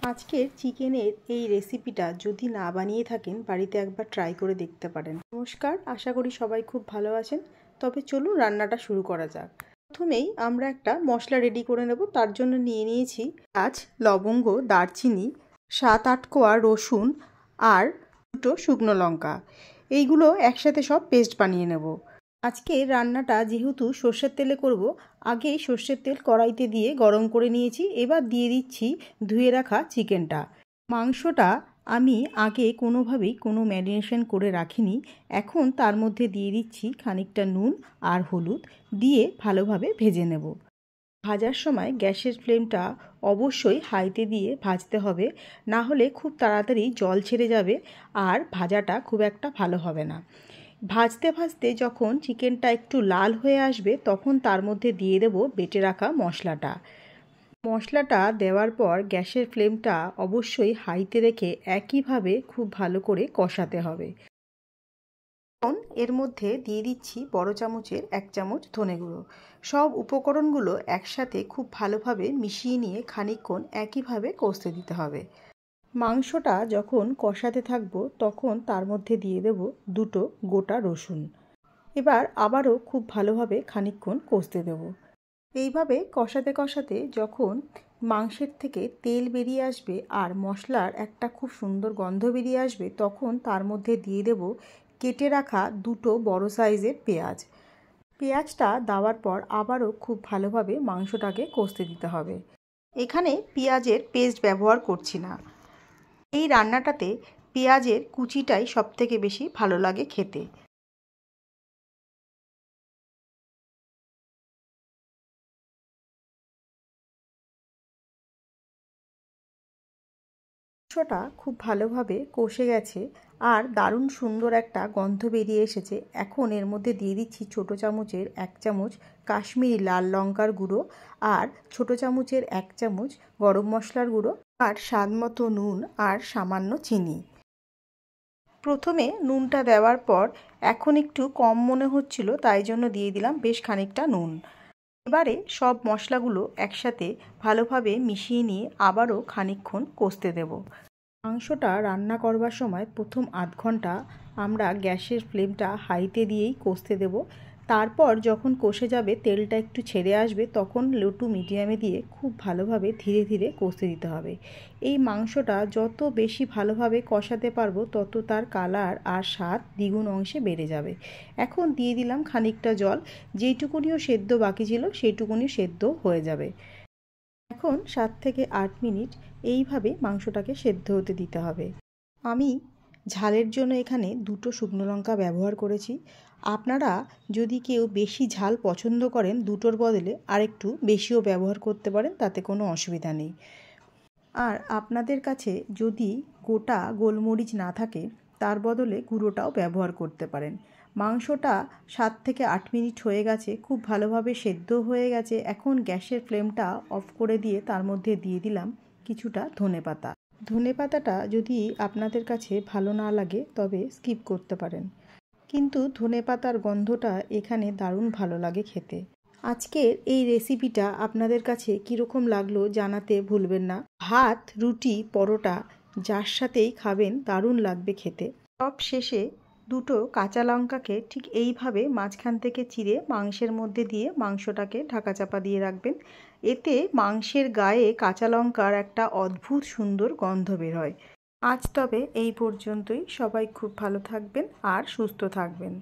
আজকের চিকেনের এই রেসিপিটা যদি না বানিয়ে থাকেন বাড়িতে একবার ট্রাই করে দেখতে পারেন। নমস্কার, আশা করি সবাই খুব ভালো আছেন। তবে চলুন রান্নাটা শুরু করা যাক। প্রথমেই আমরা একটা মশলা রেডি করে নেব। তার জন্য নিয়ে নিয়েছি এলাচ, লবঙ্গ, দারচিনি, 7-8 কোয়া রসুন আর 2টো শুকনো লঙ্কা। এইগুলো একসাথে সব পেস্ট বানিয়ে নেব। আজকে রান্নাটা যেহেতু সর্ষের তেলে করব, আগেই সর্ষের তেল কড়াইতে দিয়ে গরম করে নিয়েছি। এবার দিয়ে দিচ্ছি ধুয়ে রাখা চিকেনটা। মাংসটা আমি আগে কোনোভাবেই কোনো ম্যারিনেশন করে রাখিনি। এখন তার মধ্যে দিয়ে দিচ্ছি খানিকটা নুন আর হলুদ দিয়ে ভালোভাবে ভেজে নেব। ভাজার সময় গ্যাসের ফ্লেমটা অবশ্যই হাইতে দিয়ে ভাজতে হবে, না হলে খুব তাড়াতাড়ি জল ছেড়ে যাবে আর ভাজাটা খুব একটা ভালো হবে না। ভাজতে ভাজতে যখন চিকেনটা একটু লাল হয়ে আসবে তখন তার মধ্যে দিয়ে দেব বেটে রাখা মশলাটা। মশলাটা দেওয়ার পর গ্যাসের ফ্লেমটা অবশ্যই হাইতে রেখে একইভাবে খুব ভালো করে কষাতে হবে। এখন এর মধ্যে দিয়ে দিচ্ছি বড় চামচের 1 চামচ ধনে গুঁড়ো। সব উপকরণগুলো একসাথে খুব ভালোভাবে মিশিয়ে নিয়ে খানিকক্ষণ একইভাবে কষতে দিতে হবে। মাংসটা যখন কষাতে থাকবো তখন তার মধ্যে দিয়ে দেব 2টো গোটা রসুন। এবার আবারও খুব ভালোভাবে খানিকক্ষণ কষতে দেব। এইভাবে কষাতে কষাতে যখন মাংসের থেকে তেল বেরিয়ে আসবে আর মশলার একটা খুব সুন্দর গন্ধ বেরিয়ে আসবে তখন তার মধ্যে দিয়ে দেব কেটে রাখা 2টো বড় সাইজের পেঁয়াজ। পেঁয়াজটা দেওয়ার পর আবারও খুব ভালোভাবে মাংসটাকে কষতে দিতে হবে। এখানে পেঁয়াজের পেস্ট ব্যবহার করছি না। এই রান্নাটাতে পেঁয়াজের কুচিটাই সবথেকে বেশি ভালো লাগে খেতে। মাংসটা খুব ভালোভাবে কষে গেছে আর দারুণ সুন্দর একটা গন্ধ বেরিয়ে এসেছে। এখন এর মধ্যে দিয়ে দিচ্ছি ছোটো চামচের 1 চামচ কাশ্মীরি লাল লঙ্কার গুঁড়ো আর ছোটো চামচের 1 চামচ গরম মশলার গুঁড়ো আর স্বাদ মতো নুন আর সামান্য চিনি। প্রথমে নুনটা দেওয়ার পর এখন একটু কম মনে হচ্ছিল, তাই জন্য দিয়ে দিলাম বেশ খানিকটা নুন। এবারে সব মশলাগুলো একসাথে ভালোভাবে মিশিয়ে নিয়ে আবারও খানিকক্ষণ কষতে দেব। মাংসটা রান্না করবার সময় প্রথম আধ ঘন্টা আমরা গ্যাসের ফ্লেমটা হাইতে দিয়েই কষতে দেব। তারপর যখন কষে যাবে, তেলটা একটু ছেড়ে আসবে, তখন লো টু মিডিয়ামে দিয়ে খুব ভালোভাবে ধীরে ধীরে কষতে দিতে হবে। এই মাংসটা যত বেশি ভালোভাবে কষাতে পারবো তত তার কালার আর স্বাদ দ্বিগুণ অংশে বেড়ে যাবে। এখন দিয়ে দিলাম খানিকটা জল। যেইটুকুনিও সেদ্ধ বাকি ছিল সেইটুকুনি সেদ্ধ হয়ে যাবে। এখন 7 থেকে 8 মিনিট এইভাবে মাংসটাকে সেদ্ধ হতে দিতে হবে। আমি ঝালের জন্য এখানে 2টো শুকনো লঙ্কা ব্যবহার করেছি। আপনারা যদি কেউ বেশি ঝাল পছন্দ করেন 2টোর বদলে আরেকটু বেশিও ব্যবহার করতে পারেন, তাতে কোনো অসুবিধা নেই। আর আপনাদের কাছে যদি গোটা গোলমরিচ না থাকে তার বদলে গুঁড়োটাও ব্যবহার করতে পারেন। মাংসটা 7 থেকে 8 মিনিট হয়ে গেছে, খুব ভালোভাবে সেদ্ধ হয়ে গেছে। এখন গ্যাসের ফ্লেমটা অফ করে দিয়ে তার মধ্যে দিয়ে দিলাম কিছুটা ধনেপাতা। ধনেপাতাটা যদি আপনাদের কাছে ভালো না লাগে তবে স্কিপ করতে পারেন, কিন্তু ধনেপাতার গন্ধটা এখানে দারুণ ভালো লাগে খেতে। আজকের এই রেসিপিটা আপনাদের কাছে কীরকম লাগলো জানাতে ভুলবেন না। ভাত, রুটি, পরোটা যার সাথেই খাবেন দারুণ লাগবে খেতে। সব শেষে 2টো কাঁচা লঙ্কাকে ঠিক এইভাবে মাঝখান থেকে চিড়ে মাংসের মধ্যে দিয়ে মাংসটাকে ঢাকাচাপা দিয়ে রাখবেন। এতে মাংসের গায়ে কাঁচা লঙ্কার একটা অদ্ভুত সুন্দর গন্ধ বের হয়। আজ তবে এই পর্যন্তই। সবাই খুব ভালো থাকবেন আর সুস্থ থাকবেন।